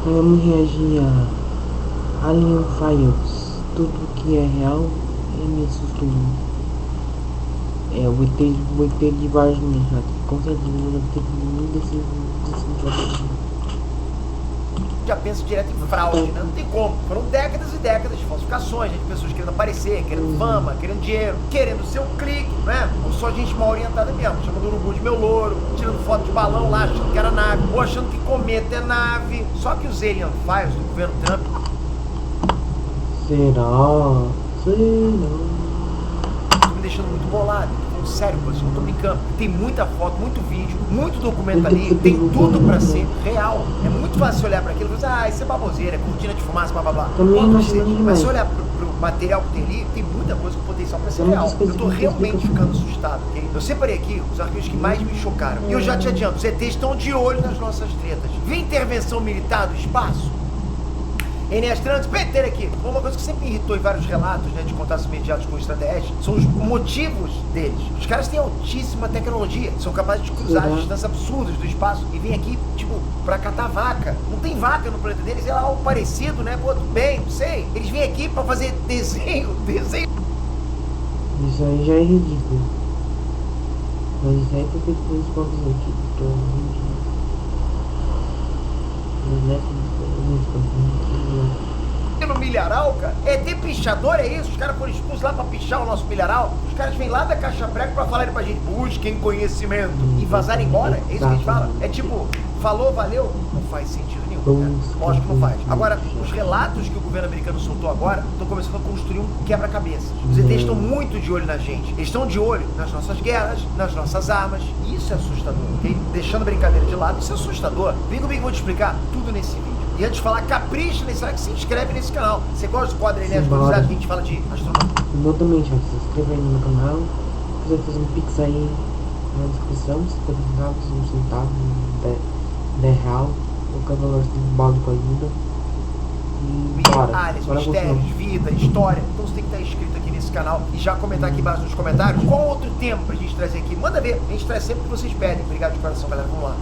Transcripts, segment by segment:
Vamos reagir a Alien Files. Tudo que é real me assustou muito. O ET de Varginha, com certeza não teve nenhum desses já pensa direto em fraude, né? Não tem como. Foram décadas e décadas de falsificações, de pessoas querendo aparecer, querendo fama, querendo dinheiro, querendo seu clique, né? Ou só gente mal orientada mesmo, chamando o urubu de meu louro, tirando foto de balão lá, achando que era nave, ou achando que cometa é nave. Só que os Alien Files do governo Trump... Será? Tô me deixando muito bolado. Sério, você não tô brincando. Tem muita foto, muito vídeo, muito documento ali, tem tudo pra ser real. É muito fácil olhar pra aquilo e falar, isso é baboseira, é cortina de fumaça, blá blá blá. Mas se olhar pro material que tem ali, tem muita coisa com potencial pra ser real. Eu tô realmente ficando assustado, ok? Eu separei aqui os arquivos que mais me chocaram. E eu já te adianto, os ETs estão de olho nas nossas tretas. Vem intervenção militar do espaço? Enéas Trantes, PT aqui. Uma coisa que sempre me irritou em vários relatos, né, de contatos imediatos com extraterrestres, são os motivos deles. Os caras têm altíssima tecnologia, são capazes de cruzar distâncias absurdas do espaço e vêm aqui, tipo, pra catar vaca. Não tem vaca no planeta deles, é algo parecido, né? Pô, tudo bem, não sei. Eles vêm aqui pra fazer desenho. Isso aí já é ridículo. Mas isso aí foi feito pelos povos aqui, provavelmente. No milharal, cara, ET pichador é isso? Os caras foram expulsos lá pra pichar o nosso milharal. Os caras vêm lá da caixa prega pra falarem pra gente, busquem conhecimento e vazarem embora. É isso que a gente fala? É tipo, falou, valeu? Não faz sentido nenhum, cara. Lógico que não faz. Agora, os relatos que o governo americano soltou agora estão começando a construir um quebra-cabeça. Os ETs estão muito de olho na gente. Eles estão de olho nas nossas guerras, nas nossas armas. Isso é assustador, ok? Deixando a brincadeira de lado, isso é assustador. Vem comigo que eu vou te explicar tudo nesse vídeo. E antes de falar, capricha nesse like, se inscreve nesse canal. Você gosta do quadro Enéas Curiosidades que a gente fala de astronomia? Exatamente, se inscreva aí no meu canal. Se quiser fazer um pix aí na descrição, 50 centavos, 1 centavo, 10 real, qualquer valor de balde com ajuda. E bora. Aliens, mistérios, vida, história. Então você tem que estar inscrito aqui nesse canal e já comentar aqui embaixo nos comentários qual outro tema pra gente trazer aqui. Manda ver, a gente traz sempre o que vocês pedem. Obrigado de coração, galera. Vamos lá.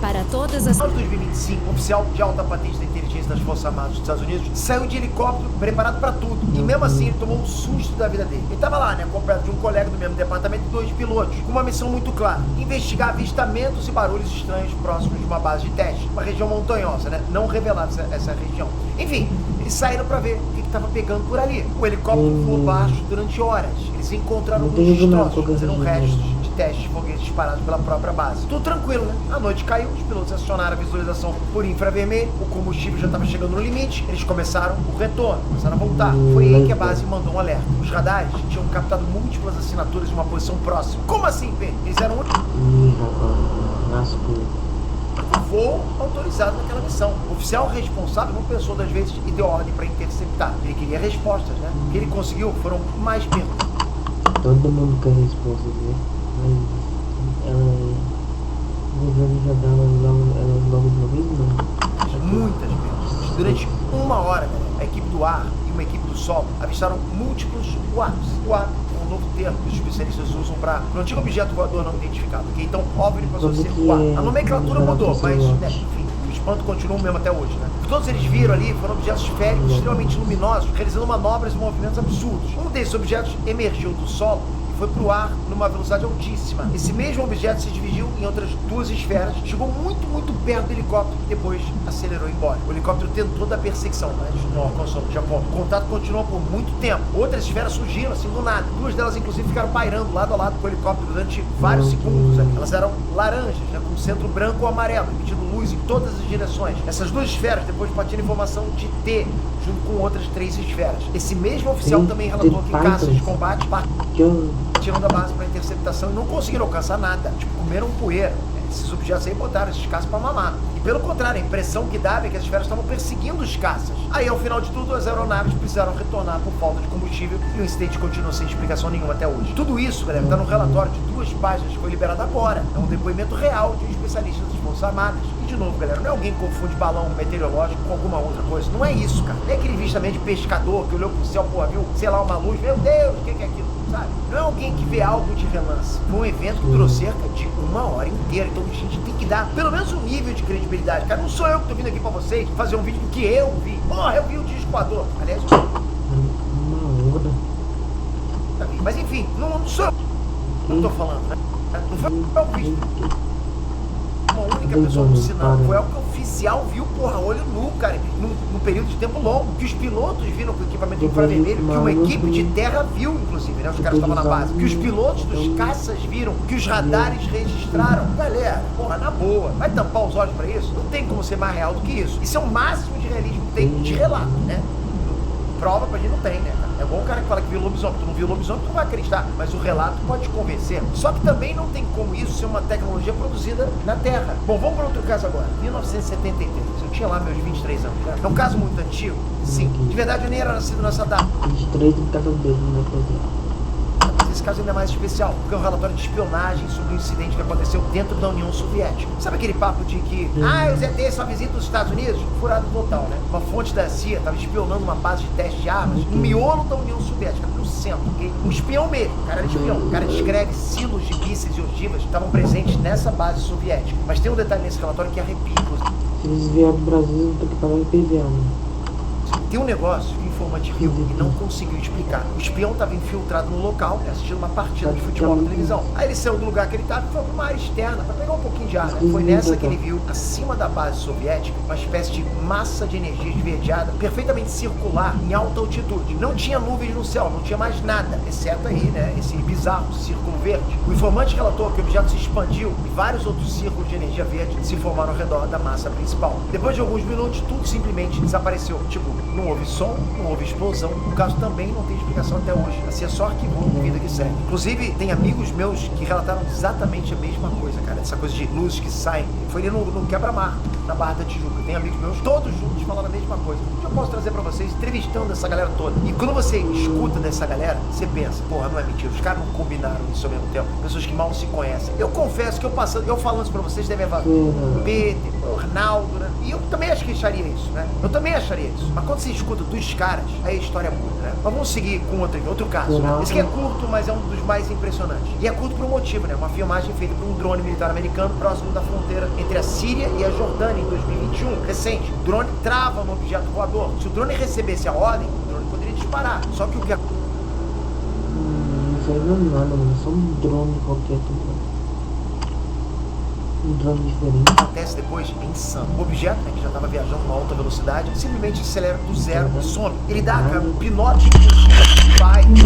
Para todas as... Em 2025, um oficial de alta patente da inteligência das Forças Armadas dos Estados Unidos saiu de helicóptero preparado para tudo. E mesmo assim, ele tomou um susto da vida dele. Ele estava lá, né, acompanhado de um colega do mesmo departamento e 2 pilotos, com uma missão muito clara: investigar avistamentos e barulhos estranhos próximos de uma base de teste. Uma região montanhosa, né? Não revelada essa região. Enfim, eles saíram para ver o que estava pegando por ali. O helicóptero voou baixo durante horas. Eles encontraram alguns destroços, mas eram restos testes de foguetes disparados pela própria base. Tudo tranquilo, né? A noite caiu, os pilotos acionaram a visualização por infravermelho, o combustível já estava chegando no limite, eles começaram o retorno, começaram a voltar. Foi aí que a base mandou um alerta. Os radares tinham captado múltiplas assinaturas de uma posição próxima. Como assim, P? Eles eram voo autorizado naquela missão. O oficial responsável não pensou 2 vezes e deu ordem para interceptar. Ele queria respostas, né? O que ele conseguiu foram mais perguntas. Todo mundo quer respostas, né? Mas o governo já dá elas logo de uma vez, não? Muitas perguntas. Durante 1 hora, galera, a equipe do ar e uma equipe do solo avistaram múltiplos UAPs. UAP é um novo termo que os especialistas usam para o antigo objeto voador não identificado, ok? Então, óbvio, passou a ser UAP. A nomenclatura mudou, mas, né, enfim, o espanto continua o mesmo até hoje, né? O que todos eles viram ali foram objetos esféricos extremamente luminosos, realizando manobras e movimentos absurdos. Um desses objetos emergiu do solo foi pro ar numa velocidade altíssima. Esse mesmo objeto se dividiu em outras 2 esferas, chegou muito, muito perto do helicóptero e depois acelerou embora. O helicóptero tentou dar perseguição, mas não alcançou no Japão. O contato continuou por muito tempo. Outras esferas surgiram assim do nada. 2 delas, inclusive, ficaram pairando lado a lado com o helicóptero durante vários segundos. Elas eram laranjas, né, com centro branco ou amarelo, emitindo luz em todas as direções. Essas 2 esferas depois partiram informação de T, junto com outras 3 esferas. Esse mesmo oficial também relatou que caças de combate partiram da base para interceptação e não conseguiram alcançar nada. Tipo, comeram poeira. Esses objetos aí botaram esses caças para mamar. E pelo contrário, a impressão que dava é que as esferas estavam perseguindo os caças. Aí, ao final de tudo, as aeronaves precisaram retornar por falta de combustível e o incidente continua sem explicação nenhuma até hoje. Tudo isso, galera, está no relatório de 2 páginas que foi liberado agora. É um depoimento real de um especialista das Forças Armadas. E de novo, galera, não é alguém que confunde balão meteorológico com alguma outra coisa. Não é isso, cara. Não é aquele avistamento de pescador que olhou pro céu, porra, viu, sei lá, uma luz, meu Deus, o que é aquilo? Sabe? Não é alguém que vê algo de relance. Foi um evento que durou cerca de 1 hora inteira. Então a gente tem que dar pelo menos um nível de credibilidade. Cara, não sou eu que tô vindo aqui pra vocês fazer um vídeo do que eu vi. Porra, eu vi o disco voador. Aliás, 1 hora. mas enfim, não sou eu que eu tô falando, né? Não foi o vídeo. Uma única pessoa alucinando. Foi algo que o oficial viu, porra, olho nu, cara, num período de tempo longo. Que os pilotos viram com o equipamento infravermelho, que uma equipe de terra viu, inclusive, né? Os caras estavam na base. Que os pilotos dos caças viram, que os radares registraram. Galera, porra, na boa, vai tampar os olhos pra isso? Não tem como ser mais real do que isso. Isso é o máximo de realismo que tem de relato, né? Prova pra gente não tem, né, cara? É bom o cara que fala que viu lobisomem. Tu não viu lobisomem, tu não vai acreditar. Mas o relato pode te convencer. Só que também não tem como isso ser uma tecnologia produzida na Terra. Bom, vamos para outro caso agora. 1973. Eu tinha lá meus 23 anos. Né? É um caso muito antigo? Sim. De verdade, eu nem era nascido nessa data. 23 em cada dedo, né, Esse caso ainda é mais especial, porque é um relatório de espionagem sobre um incidente que aconteceu dentro da União Soviética. Sabe aquele papo de que, os ETs só visitam os Estados Unidos? Furado total, né? Uma fonte da CIA estava espionando uma base de teste de armas no miolo da União Soviética, no centro, ok? Um espião mesmo, o cara era espião. O cara descreve silos de mísseis e ogivas que estavam presentes nessa base soviética. Mas tem um detalhe nesse relatório que arrepia, inclusive. Se eles vieram do Brasil, não tem que pagar IPVA, né? Tem um negócio que o informante viu e não conseguiu explicar. O espião estava infiltrado no local, assistindo uma partida de futebol na televisão. Aí ele saiu do lugar que ele estava e foi para uma área externa para pegar um pouquinho de ar, né? Foi nessa que ele viu, acima da base soviética, uma espécie de massa de energia esverdeada, perfeitamente circular, em alta altitude. Não tinha nuvens no céu, não tinha mais nada, exceto aí, né, esse bizarro círculo verde. O informante relatou que o objeto se expandiu e vários outros círculos de energia verde se formaram ao redor da massa principal. Depois de alguns minutos, tudo simplesmente desapareceu. Tipo, não houve som, não houve explosão. O caso também não tem explicação até hoje. A CIA só arquivou, vida que segue. Inclusive, tem amigos meus que relataram exatamente a mesma coisa, cara. Essa coisa de luzes que saem. Foi ali no quebra-mar, na Barra da Tijuca. Tem amigos meus, todos juntos, falaram a mesma coisa. O que eu posso trazer pra vocês, entrevistando essa galera toda. E quando você escuta dessa galera, você pensa, porra, não é mentira. Os caras não combinaram isso ao mesmo tempo. Pessoas que mal se conhecem. Eu confesso que eu falando isso pra vocês, deve haver Peter, o Arnaldo, né? E eu também acho que acharia isso, né? Eu também acharia isso. Mas quando você escuta dos caras, aí a história muda, né? Mas vamos seguir com outro caso. Esse aqui é curto, mas é um dos mais impressionantes. E é curto por um motivo, né? Uma filmagem feita por um drone militar americano próximo da fronteira entre a Síria e a Jordânia em 2021. Recente. O drone trava no objeto voador. Se o drone recebesse a ordem, o drone poderia disparar. Só que o que Isso aí não é nada, mano. Só um drone qualquer. Um drone diferente. Acontece depois é insano. O objeto, né, que já estava viajando a uma alta velocidade, simplesmente acelera do zero e some. Ele dá, cara, um pinote vai, de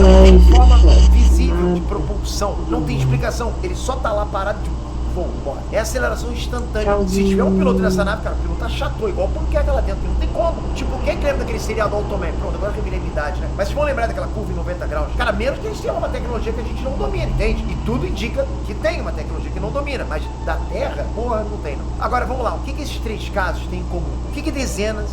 forma visível de propulsão. Não tem explicação. Ele só tá lá parado de vou embora. É aceleração instantânea. Se tiver um piloto nessa nave, cara, o piloto achatou igual o panqueca lá dentro, não tem como. Tipo, quem que lembra daquele seriado Automan? Pronto, agora eu revirei minha idade, né? Mas vocês vão lembrar daquela curva em 90 graus. Cara, menos que eles tenham uma tecnologia que a gente não domina, entende? E tudo indica que tem uma tecnologia que não domina, mas da Terra, porra, não tem não. Agora, vamos lá, o que esses três casos têm em comum? O que dezenas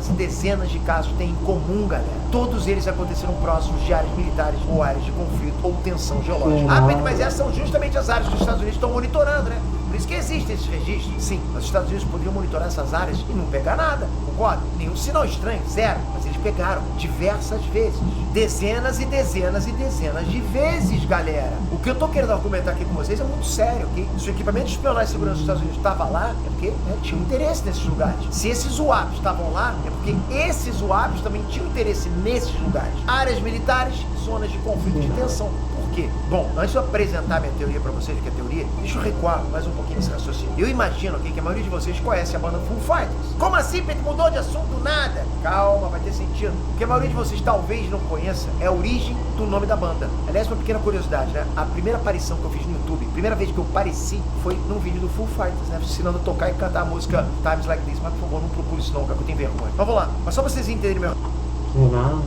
e dezenas de casos têm em comum, galera? Todos eles aconteceram próximos de áreas militares ou áreas de conflito ou tensão geológica. Ah, Pedro, mas essas são justamente as áreas que os Estados Unidos estão monitorando, né? Por isso que existem esses registros. Sim, mas os Estados Unidos poderiam monitorar essas áreas e não pegar nada, concorda? Nenhum sinal estranho, zero. Mas eles pegaram diversas vezes. Dezenas e dezenas e dezenas de vezes, galera. O que eu tô querendo argumentar aqui com vocês é muito sério, ok? Se o equipamento de espionagem e segurança dos Estados Unidos estava lá, é porque, né, tinha interesse nesses lugares. Se esses UAPs estavam lá, é porque esses UAPs também tinham interesse nesses lugares. Áreas militares, zonas de conflito e de tensão. Por quê? Bom, antes de eu apresentar minha teoria pra vocês, que é a teoria, deixa eu recuar mais um pouquinho nesse raciocínio. Eu imagino aqui que a maioria de vocês conhece a banda Foo Fighters. Como assim, Pedro? Mudou de assunto nada? Calma, vai ter sentido. O que a maioria de vocês talvez não conheça é a origem do nome da banda. Aliás, uma pequena curiosidade, né? A primeira aparição que eu fiz no YouTube, a primeira vez que eu apareci, foi num vídeo do Foo Fighters, né? Ensinando a tocar e cantar a música Times Like This. Mas, por favor, não procure isso não, cara, que eu tenho vergonha. Mas vamos lá. Mas só pra vocês entenderem meu... Será?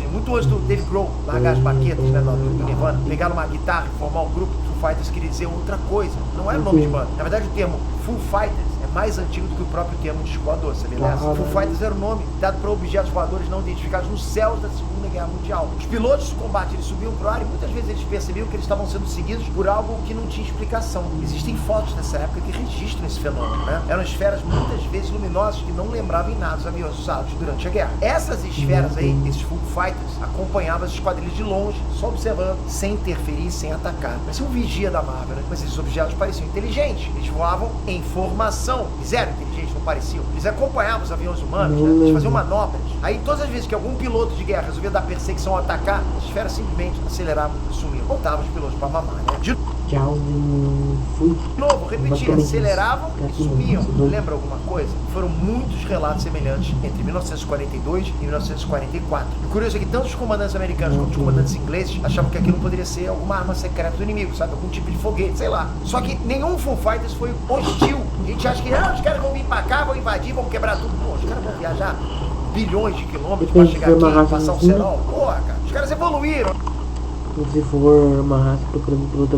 Muito antes do Dave Grohl largar as baquetas, né, do Nirvana, pegar uma guitarra e formar um grupo, Foo Fighters queria dizer outra coisa. Não era o nome de banda. Na verdade, o termo Foo Fighters é mais antigo do que o próprio termo disco voador, sabia dessa? Claro. Foo Fighters era o nome dado para objetos voadores não identificados nos céus da Segunda Guerra Mundial. Os pilotos de combate eles subiam pro ar e muitas vezes eles percebiam que eles estavam sendo seguidos por algo que não tinha explicação. Existem fotos dessa época que registram esse fenômeno, né? Eram esferas muitas vezes luminosas que não lembravam em nada os aviões usados durante a guerra. Essas esferas aí, esses Foo Fighters, acompanhavam as esquadrilhas de longe, só observando, sem interferir, sem atacar. Parecia um vigia da Marvel, né? Mas esses objetos pareciam inteligentes. Eles voavam em formação. Eles eram inteligentes, não pareciam. Eles acompanhavam os aviões humanos, né? Eles faziam manobras. Aí todas as vezes que algum piloto de guerra resolvia dar perseguição ou atacar, as esferas simplesmente aceleravam e sumiam. Voltavam os pilotos para mamar, né? De novo, repetia, aceleravam e sumiam. Lembra alguma coisa? Foram muitos relatos semelhantes entre 1942 e 1944. E o curioso é que tanto os comandantes americanos como os comandantes ingleses achavam que aquilo poderia ser alguma arma secreta do inimigo, sabe? Algum tipo de foguete, sei lá. Só que nenhum Foo Fighters foi hostil. A gente acha que os caras vão vir pra cá, vão invadir, vão quebrar tudo. Pô, os caras vão viajar bilhões de quilômetros pra chegar aqui, passar o cerol. Porra, cara, os caras evoluíram. Se for uma raça procurando piloto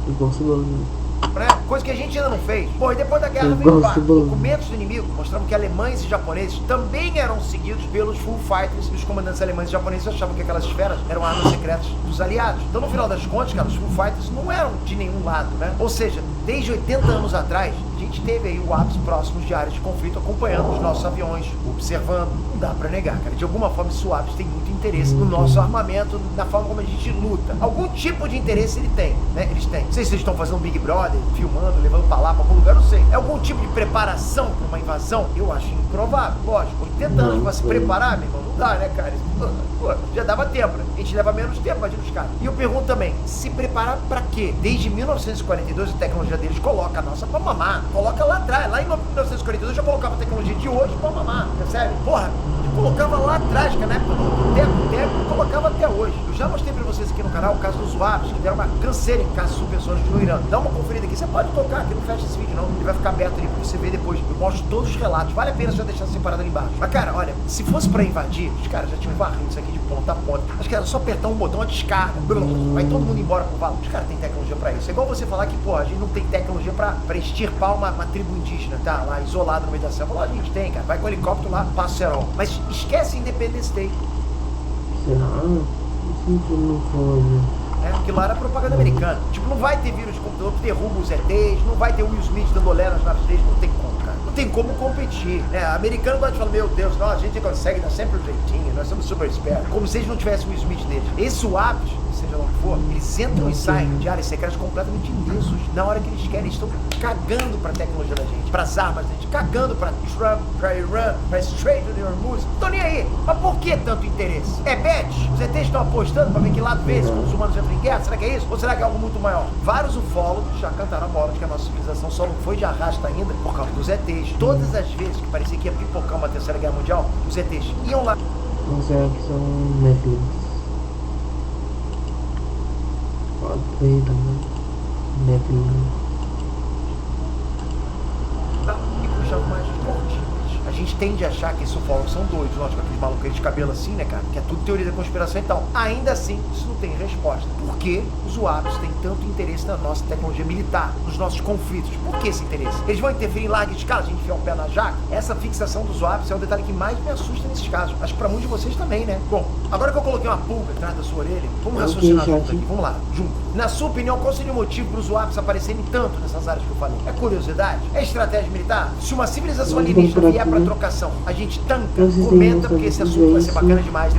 igual Cebolinha. Né? Coisa que a gente ainda não fez. Bom, e depois da guerra veio o documentos do inimigo mostravam que alemães e japoneses também eram seguidos pelos Foo Fighters, e os comandantes alemães e japoneses achavam que aquelas esferas eram armas secretas dos aliados. Então, no final das contas, cara, os Foo Fighters não eram de nenhum lado, né? Ou seja, desde 80 anos atrás, a gente teve aí o ápice próximos de áreas de conflito acompanhando os nossos aviões, observando. Não dá pra negar, cara. De alguma forma, esse ápice tem muito interesse no nosso armamento, na forma como a gente luta. Algum tipo de interesse ele tem, né? Eles têm. Não sei se eles estão fazendo um Big Brother, filmando, levando pra lá, pra algum lugar, não sei. É algum tipo de preparação pra uma invasão? Eu acho improvável. Lógico, 80 anos pra se preparar, meu irmão, não dá, né, cara? Pô, já dava tempo, né? A gente leva menos tempo, imagina os caras. E eu pergunto também, se preparar pra quê? Desde 1942, a tecnologia deles coloca a nossa pra mamar. Coloca lá atrás. Lá em 1942 já colocava a tecnologia de hoje pra mamar, percebe? Porra, colocava lá atrás, que na época do Teco, colocava até hoje. Eu já mostrei pra vocês aqui no canal o caso dos Waps, que deram uma canseira em caças supersônicas no Irã. Dá uma conferida aqui, você pode tocar aqui, não fecha esse vídeo não, ele vai ficar aberto ali pra você ver depois. Eu mostro todos os relatos, vale a pena já deixar separado ali embaixo. Mas cara, olha, se fosse pra invadir, os caras já tinham varrido isso aqui de ponta a ponta. Acho que era só apertar um botão, uma descarga, vai todo mundo embora pro valor. Os caras têm tecnologia pra isso. É igual você falar que, pô, a gente não tem tecnologia pra extirpar uma tribo indígena, tá lá isolada no meio da selva. Lá a gente tem, cara, vai com o helicóptero lá, passa o cerol. Mas esquece Independence Day. Será? Isso não foi. Aquilo lá era propaganda americana. Tipo, não vai ter vírus de computador que derruba os ETs, não vai ter o Will Smith dando olé nas naves deles, não tem como, cara. Não tem como competir, né? Americano gosta de falar, meu Deus, não, a gente consegue dar sempre um jeitinho, nós somos super espertos. Como se eles não tivessem o Will Smith deles. Esses WAPs, seja lá o que for, eles entram e saem de áreas secretas completamente imensos. Na hora que eles querem, eles estão cagando pra tecnologia da gente, pras armas da gente, cagando pra Trump, pra Irã, pra Strait of Hormuz. Não tô nem aí. Mas por que tanto interesse? É bet? Os ETs estão apostando pra ver que lado vê quando os humanos entram em guerra? Será que é isso? Ou será que é algo muito maior? Vários ufólogos já cantaram a bola de que a nossa civilização só não foi de arrasta ainda por causa dos ETs. Todas as vezes que parecia que ia pipocar uma terceira guerra mundial, os ETs iam lá. Não será que são Netflix? Pode ser também. Netflix. E puxavam mais forte. A gente tende a achar que esses ufólogos são doidos, lógico, aqueles malucos de cabelo assim, né, cara? Que é tudo teoria da conspiração e tal. Ainda assim, isso não tem resposta. Por que os WAPs têm tanto interesse na nossa tecnologia militar, nos nossos conflitos? Por que esse interesse? Eles vão interferir em larga escala, a gente enfiar o pé na jaca? Essa fixação dos WAPs é o detalhe que mais me assusta nesses casos. Acho que pra muitos de vocês também, né? Bom, agora que eu coloquei uma pulga atrás da sua orelha, vamos raciocinar junto aqui, vamos lá, junto. Na sua opinião, qual seria o motivo para os WAPs aparecerem tanto nessas áreas que eu falei? É curiosidade? É estratégia militar? Se uma civilização alienígena vier pra trocação, a gente tanca, comenta, porque esse assunto vai ser bacana demais.